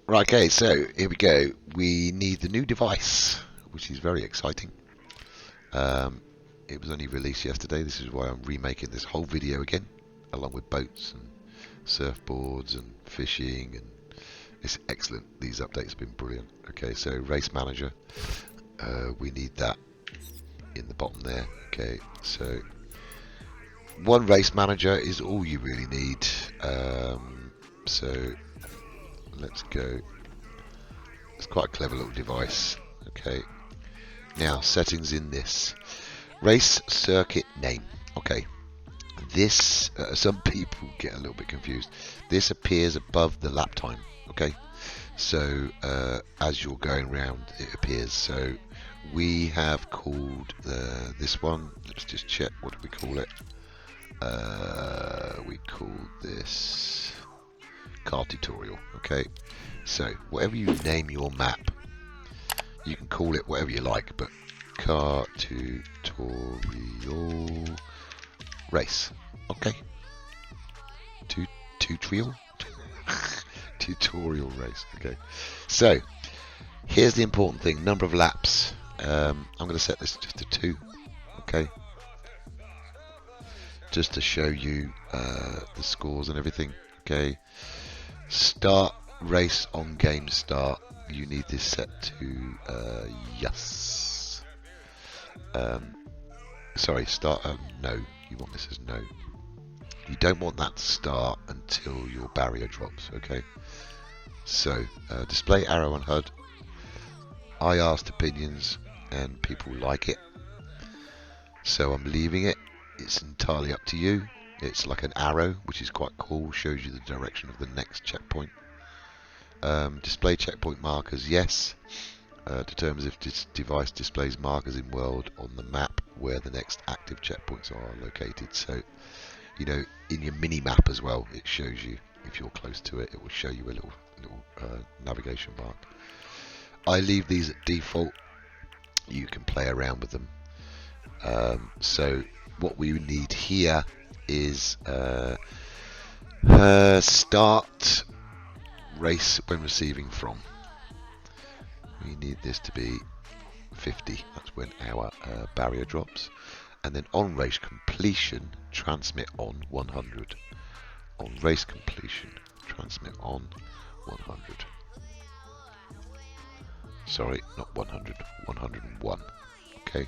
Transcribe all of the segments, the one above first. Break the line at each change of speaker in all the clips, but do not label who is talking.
Right, okay, so here we go. We need the new device, which is very exciting. Um, it was only released yesterday. This is why I'm remaking this whole video again, along with boats and surfboards and fishing, and it's excellent. These updates have been brilliant. Okay, so race manager, we need that in the bottom there. Okay, so one race manager is all you really need. So let's go. It's quite a clever little device. Okay, now settings in this race circuit name. Okay, this some people get a little bit confused. This appears above the lap time. Okay, so as you're going round, it appears. So we have called this one. Let's just check. What do we call it? We called this car tutorial. Okay, so whatever you name your map, you can call it whatever you like, but car tutorial race. Okay, tutorial tutorial race. Okay, so here's the important thing: number of laps. I'm going to set this just to 2. Okay, just to show you the scores and everything. Okay, start race on game start. You need this set to yes. Sorry, start. No, you want this as no. You don't want that to start until your barrier drops. Okay. So display arrow on HUD. I asked opinions and people like it, so I'm leaving it. It's entirely up to you. It's like an arrow, which is quite cool, shows you the direction of the next checkpoint. Display checkpoint markers, yes. Determines if this device displays markers in world on the map where the next active checkpoints are located. So, you know, in your mini map as well, it shows you if you're close to it. It will show you a little navigation bar. I leave these at default. You can play around with them. So what we need here is start race when receiving from. We need this to be 50. That's when our barrier drops. And then on race completion, transmit on 100. On race completion, transmit on 100. Sorry, not 100, 101. Okay,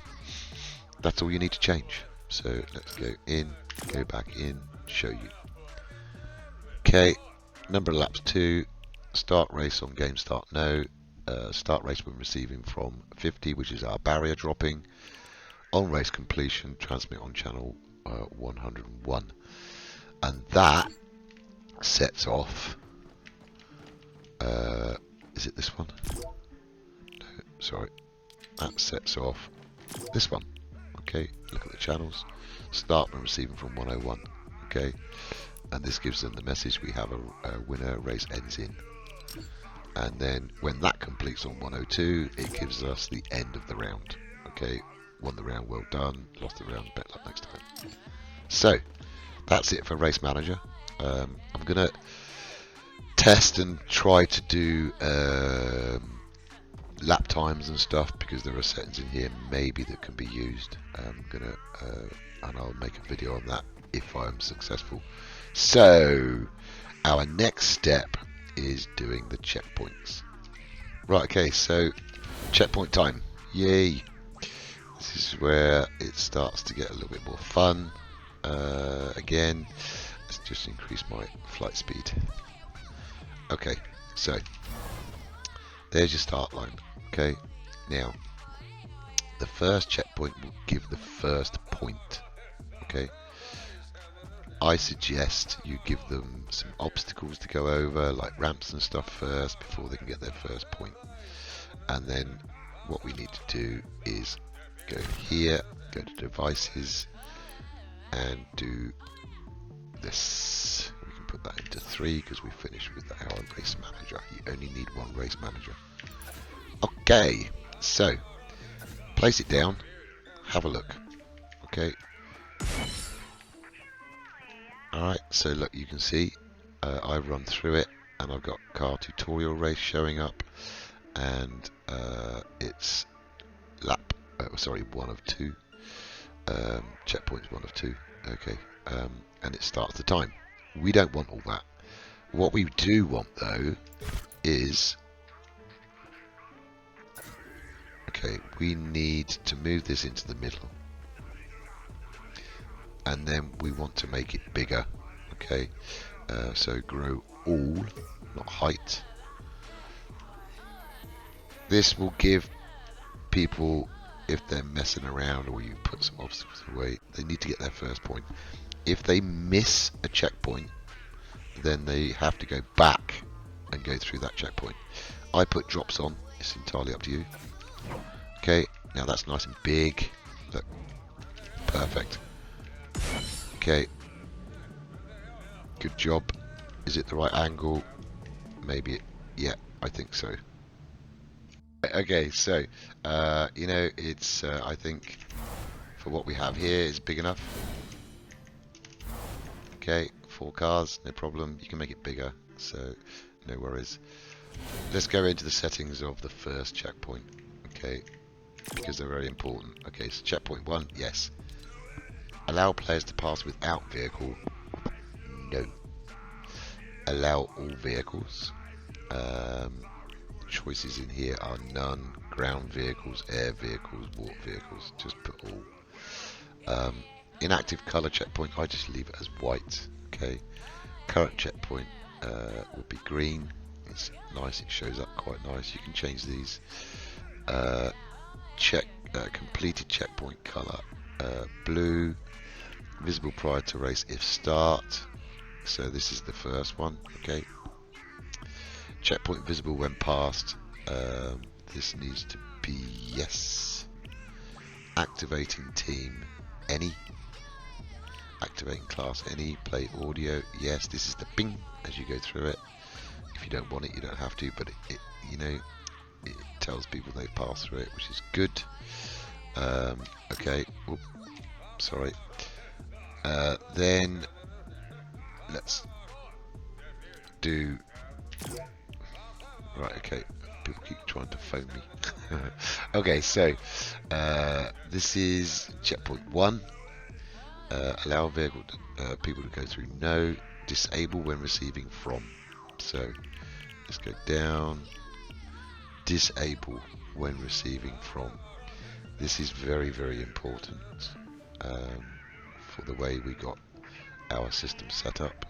that's all you need to change. So let's go in, go back in, show you. Okay, number of laps 2, start race on game start no, start race when receiving from 50, which is our barrier dropping. On race completion, transmit on channel 101. And that sets off, is it this one? No, sorry, that sets off this one. Okay, look at the channels. Start when receiving from 101. Okay, and this gives them the message we have a winner, race ends in. And then when that completes on 102, it gives us the end of the round. Okay, won the round, well done. Lost the round, better luck next time. So that's it for Race Manager. I'm gonna test and try to do lap times and stuff, because there are settings in here maybe that can be used. I'm gonna and I'll make a video on that if I'm successful. So our next step is doing the checkpoints. Right, okay, so checkpoint time. Yay! This is where it starts to get a little bit more fun. Again, let's just increase my flight speed. Okay, so there's your start line. Okay, now the first checkpoint will give the first point. Okay, I suggest you give them some obstacles to go over, like ramps and stuff first, before they can get their first point. And then what we need to do is go here, go to devices, and do this. We can put that into 3 because we finished with our race manager. You only need one race manager. Okay, so place it down, have a look. Okay, alright, so look, you can see I run through it. and I've got car tutorial race showing up, and it's lap, sorry, 1 of 2, checkpoints 1 of 2, okay, and it starts the time. We don't want all that. What we do want though is, okay, we need to move this into the middle, and then we want to make it bigger, okay, so grow all, not height. This will give people, if they're messing around or you put some obstacles away, they need to get their first point. If they miss a checkpoint, then they have to go back and go through that checkpoint. I put drops on, it's entirely up to you. Okay, now that's nice and big. Look, perfect. Okay, good job. Is it the right angle? Maybe, yeah, I think so. Okay, so, you know, it's, I think, for what we have here is big enough. Okay, 4 cars, no problem. You can make it bigger, so no worries. Let's go into the settings of the first checkpoint, okay, because they're very important. Okay, so checkpoint 1, yes. Allow players to pass without vehicle, no. Allow all vehicles. Choices in here are none, ground vehicles, air vehicles, water vehicles, just put all. Inactive color checkpoint, I just leave it as white, okay. Current checkpoint would be green, it's nice, it shows up quite nice. You can change these. Completed checkpoint color, blue, visible prior to race if start, so this is the first one, okay. Checkpoint visible when passed, this needs to be yes. Activating team, any. Activating class, any. Play audio, yes. This is the bing as you go through it. If you don't want it, you don't have to, but it you know, it tells people they pass through it, which is good. Okay, oops, sorry. Then let's do. Right, okay. People keep trying to phone me. Okay, so this is checkpoint 1. Allow vehicle people to go through, no. Disable when receiving from. So let's go down. Disable when receiving from. This is very, very important for the way we got our system set up.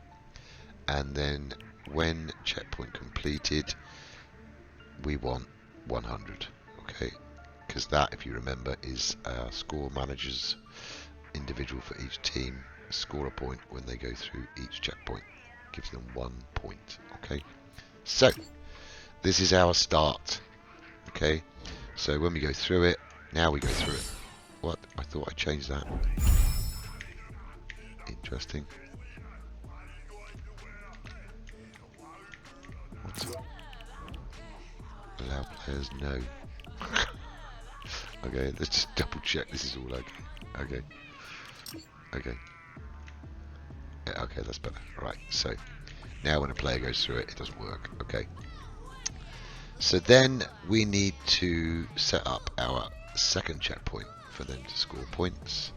And then when checkpoint completed, we want 100, okay, because that, if you remember, is our score managers individual for each team. Score a point when they go through each checkpoint, gives them 1 point, okay. So this is our start, okay. So when we go through it, now we go through it. What? I thought I changed that. Interesting. What? Allow players no. Okay, let's just double check this is all okay. Okay. Okay. Yeah, okay, that's better. Right, so now when a player goes through it, it doesn't work. Okay. So then we need to set up our second checkpoint for them to score points.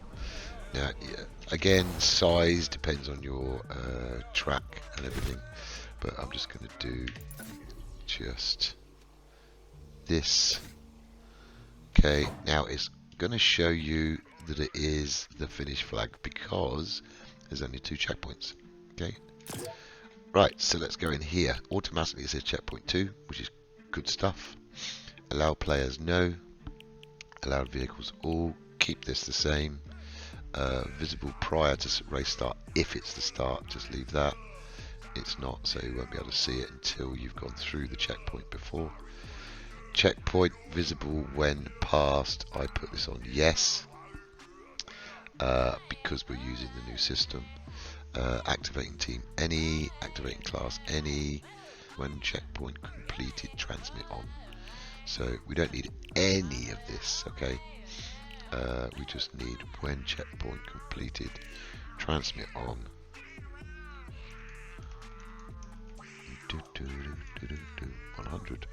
Now, yeah, again, size depends on your track and everything, but I'm just going to do just this. Okay, now it's going to show you that it is the finish flag because there's only 2 checkpoints. Okay, right, so let's go in here. Automatically it says checkpoint 2, which is good stuff. Allow players no. Allowed vehicles all. Keep this the same. Visible prior to race start. If it's the start, just leave that. It's not, so you won't be able to see it until you've gone through the checkpoint before. Checkpoint visible when passed. I put this on yes because we're using the new system. Activating team any. Activating class any. When checkpoint completed, transmit on. So we don't need any of this, okay. We just need when checkpoint completed, transmit on. 100.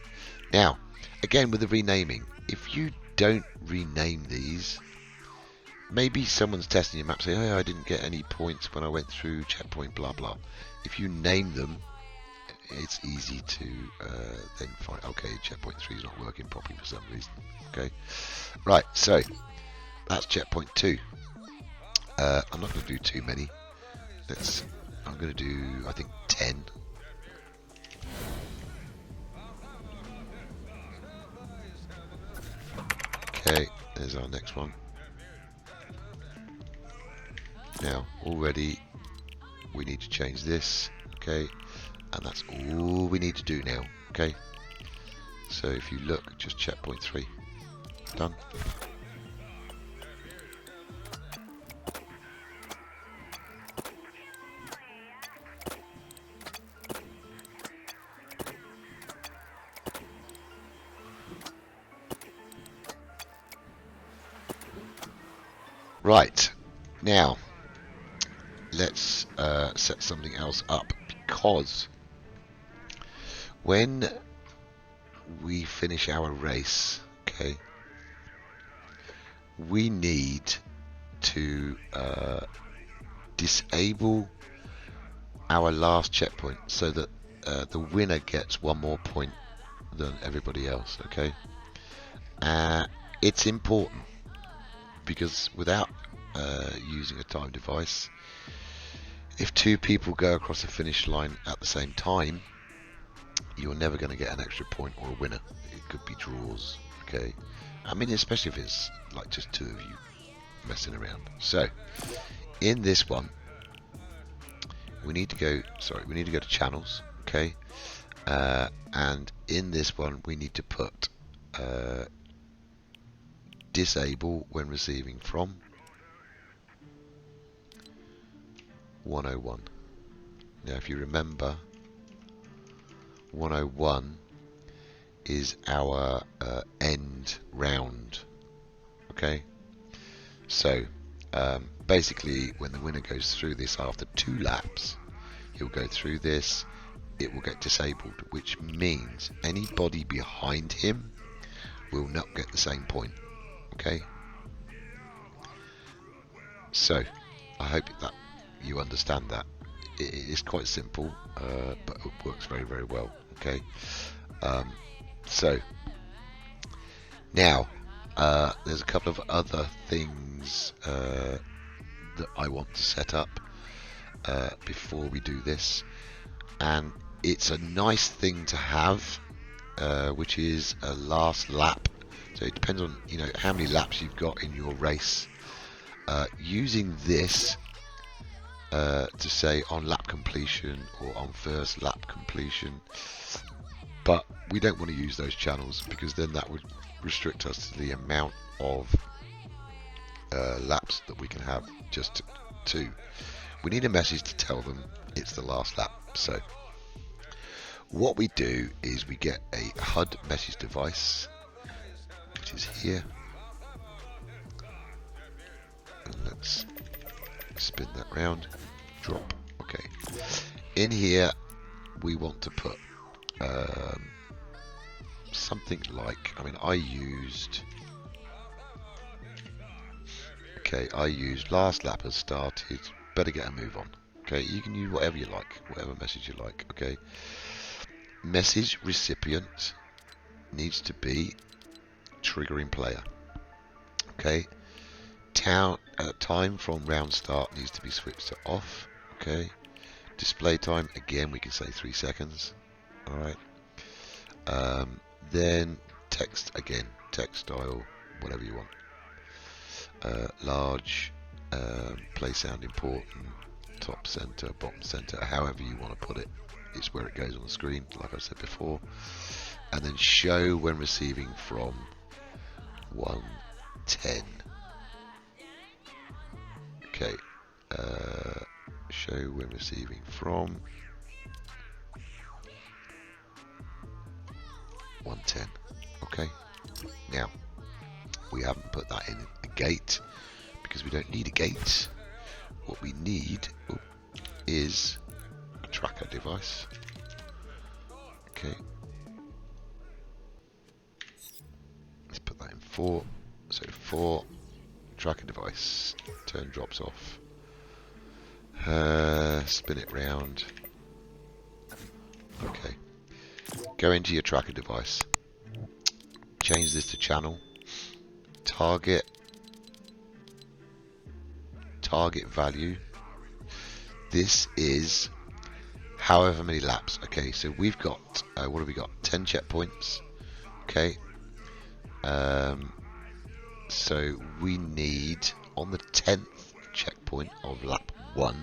Now, again with the renaming, if you don't rename these, maybe someone's testing your map, say, "Hey, I didn't get any points when I went through checkpoint, blah blah." If you name them, it's easy to then find, okay, checkpoint 3 is not working properly for some reason. Okay, right, so that's checkpoint 2. I'm not going to do too many. I'm going to do, I think, 10. Okay, there's our next one. Now, already we need to change this, okay, and that's all we need to do now, okay. So if you look, just checkpoint 3, done. Right, now let's set something else up, because when we finish our race, okay, we need to disable our last checkpoint so that the winner gets 1 more point than everybody else, okay. It's important because without using a time device, if 2 people go across the finish line at the same time, you're never going to get an extra point or a winner. It could be draws, okay. I mean, especially if it's like just 2 of you messing around. So in this one, we need to go to channels, okay, and in this one we need to put disable when receiving from 101. Now if you remember, 101 is our end round, okay. So basically when the winner goes through this after 2 laps, he'll go through this, it will get disabled, which means anybody behind him will not get the same point, okay. So I hope that you understand that. It is quite simple, but it works very, very well, okay. So now there's a couple of other things that I want to set up before we do this, and it's a nice thing to have, which is a last lap. So it depends on, you know, how many laps you've got in your race. Using this to say on lap completion or on first lap completion, but we don't want to use those channels because then that would restrict us to the amount of laps that we can have, just 2. We need a message to tell them it's the last lap. So what we do is we get a HUD message device, which is here, and let's spin that round, drop. Okay, in here we want to put something like, I mean, I used last lap has started, better get a move on. Okay, you can use whatever you like, whatever message you like. Okay, message recipient needs to be triggering player. Okay, time from round start needs to be switched to off. Okay, display time, again we can say 3 seconds. Alright, then text, again, text style, whatever you want. Large, play sound important, top center, bottom center, however you want to put it, it's where it goes on the screen, like I said before. And then show when receiving from 110. Okay, show when receiving from 110. Okay, now we haven't put that in a gate because we don't need a gate. What we need is a tracker device. 4. So 4, tracker device, turn drops off. Spin it round. Okay. Go into your tracker device. Change this to channel. Target value. This is however many laps. Okay, so we've got what have we got? 10 checkpoints. Okay. So we need on the 10th checkpoint of lap 1.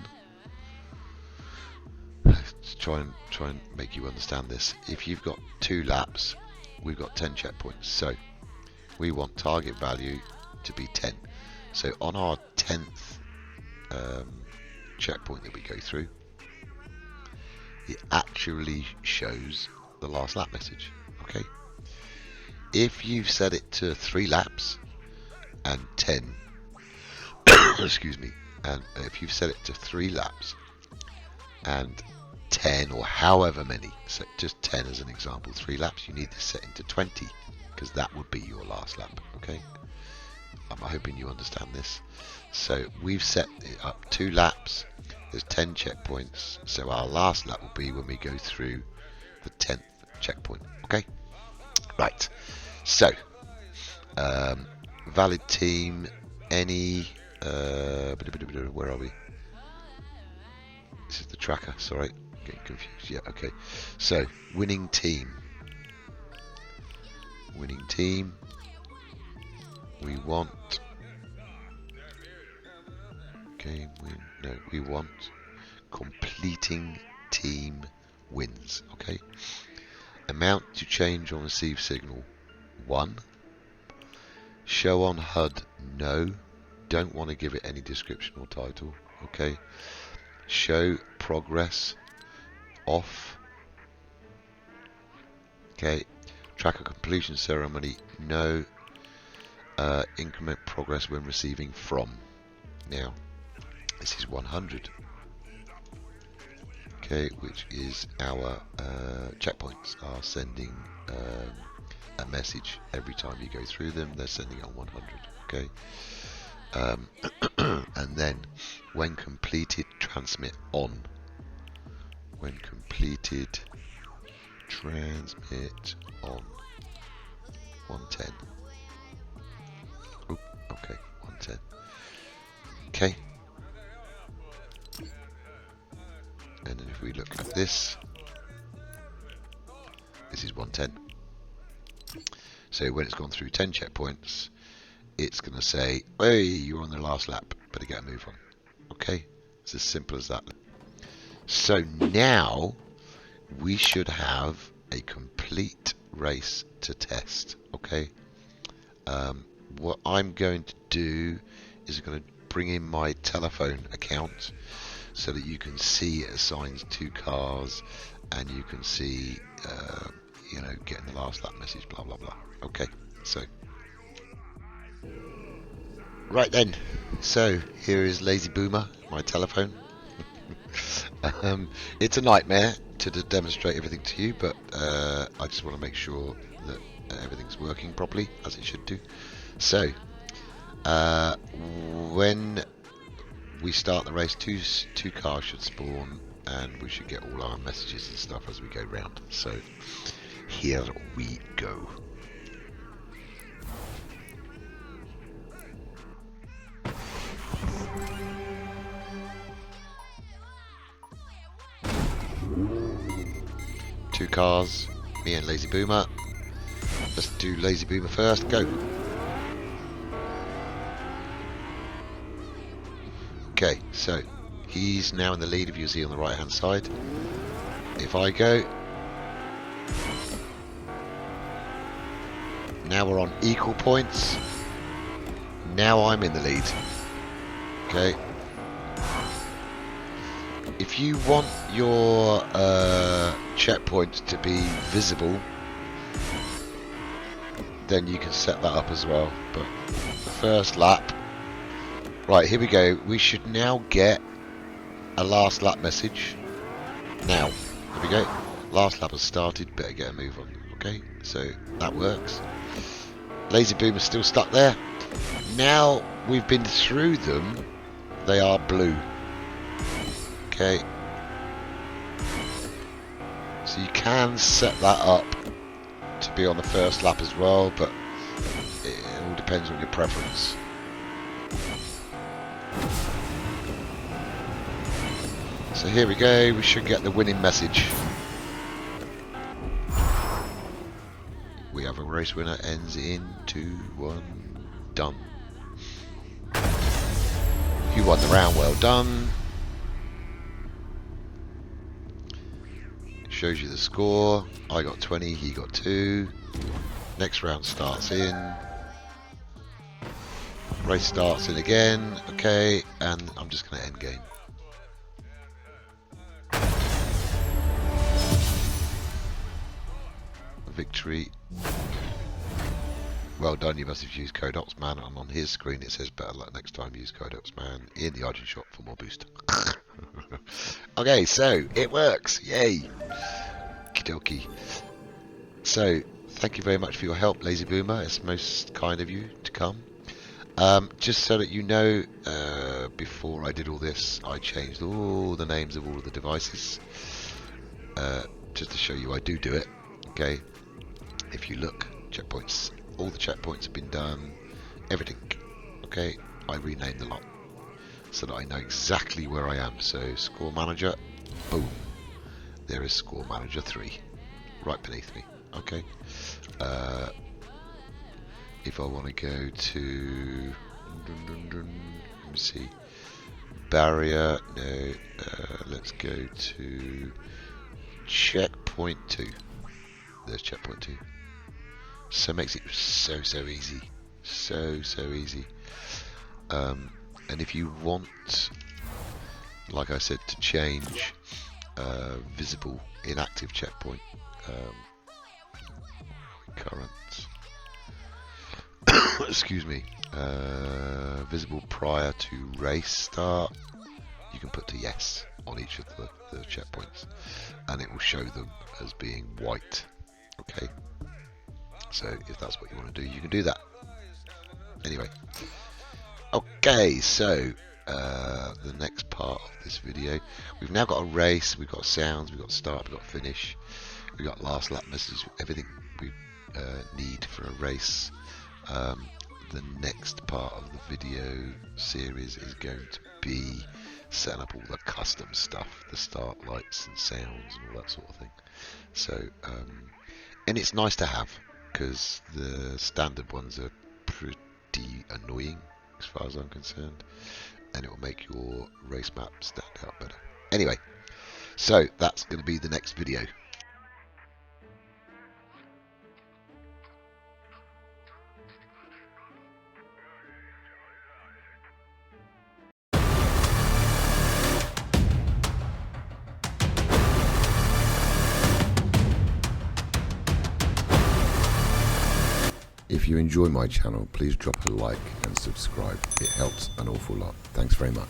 Let's try and make you understand this. If you've got 2 laps, we've got 10 checkpoints. So we want target value to be 10. So on our 10th checkpoint that we go through, it actually shows the last lap message. Okay. If you've set it to 3 laps and 10, excuse me, and if you've set it to 3 laps and 10 or however many, so just 10 as an example, 3 laps, you need this setting to 20 because that would be your last lap. Okay, I'm hoping you understand this. So we've set it up 2 laps, there's 10 checkpoints, so our last lap will be when we go through the 10th checkpoint. Okay, right. So valid team, any where are we? This is the tracker, sorry, getting confused. Yeah, okay. So winning team, we want game win, no, we want completing team wins. Okay, amount to change on receive signal 1. Show on HUD, no, don't want to give it any description or title. Okay, show progress, off. Okay, tracker completion ceremony, no. Increment progress when receiving from. Now this is 100. Okay, which is our checkpoints are sending a message every time you go through them. They're sending on 100. Okay, and then when completed, transmit on. When completed, transmit on 110. Oop, okay, 110. Okay, and then if we look at this, this is 110. So when it's gone through 10 checkpoints, it's going to say, hey, you're on the last lap, better get a move on. Okay, it's as simple as that. So now we should have a complete race to test. Okay, what I'm going to do is I'm going to bring in my telephone account so that you can see it assigns 2 cars and you can see you know, getting the last lap message, blah blah blah. Okay, so right then, so here is Lazy Boomer, my telephone. It's a nightmare to demonstrate everything to you, but I just want to make sure that everything's working properly as it should do. So when we start the race, two cars should spawn and we should get all our messages and stuff as we go round. So here we go. Two cars, me and Lazy Boomer. Let's do Lazy Boomer first, go. Okay, so he's now in the lead, if you see on the right hand side. If I go, now we're on equal points. Now I'm in the lead. Okay. If you want your checkpoints to be visible, then you can set that up as well. But the first lap, right, here we go. We should now get a last lap message. Now, here we go. Last lap has started, better get a move on. Okay, so that works. Lazy Boom is still stuck there. Now we've been through them, they are blue. Okay. So you can set that up to be on the first lap as well, but it all depends on your preference. So here we go, we should get the winning message. We have a race winner, ends in 2-1, done. You won the round, well done. It shows you the score. I got 20, he got 2. Next round starts in. Race starts in again, okay, and I'm just going to end game. Victory. Well done, you must have used code OpsMan, and on his screen it says better luck next time, use code OpsMan in the item shop for more boost. Okay, so it works, yay! Okie. So, thank you very much for your help, Lazy Boomer, it's most kind of you to come. Just so that you know, before I did all this, I changed all the names of all of the devices, just to show you I do it, okay? If you look, checkpoints, all the checkpoints have been done, everything, okay? I renamed the lot so that I know exactly where I am. So Score Manager, boom, there is Score Manager 3 right beneath me, okay? If I want to go to, let me see, barrier, no, let's go to checkpoint 2. There's checkpoint 2. So it makes it so easy, so easy. And if you want, like I said, to change visible inactive checkpoint, current, excuse me, visible prior to race start, you can put to yes on each of the checkpoints, and it will show them as being white. Okay, so if that's what you want to do, you can do that. Anyway, okay, so the next part of this video, we've now got a race, we've got sounds, we've got start, we've got finish, we've got last lap messages, everything we need for a race. The next part of the video series is going to be setting up all the custom stuff, the start lights and sounds and all that sort of thing. So, and it's nice to have, because the standard ones are pretty annoying as far as I'm concerned, and it will make your race map stand out better. Anyway, so that's going to be the next video. If you enjoy my channel, please drop a like and subscribe. It helps an awful lot. Thanks very much.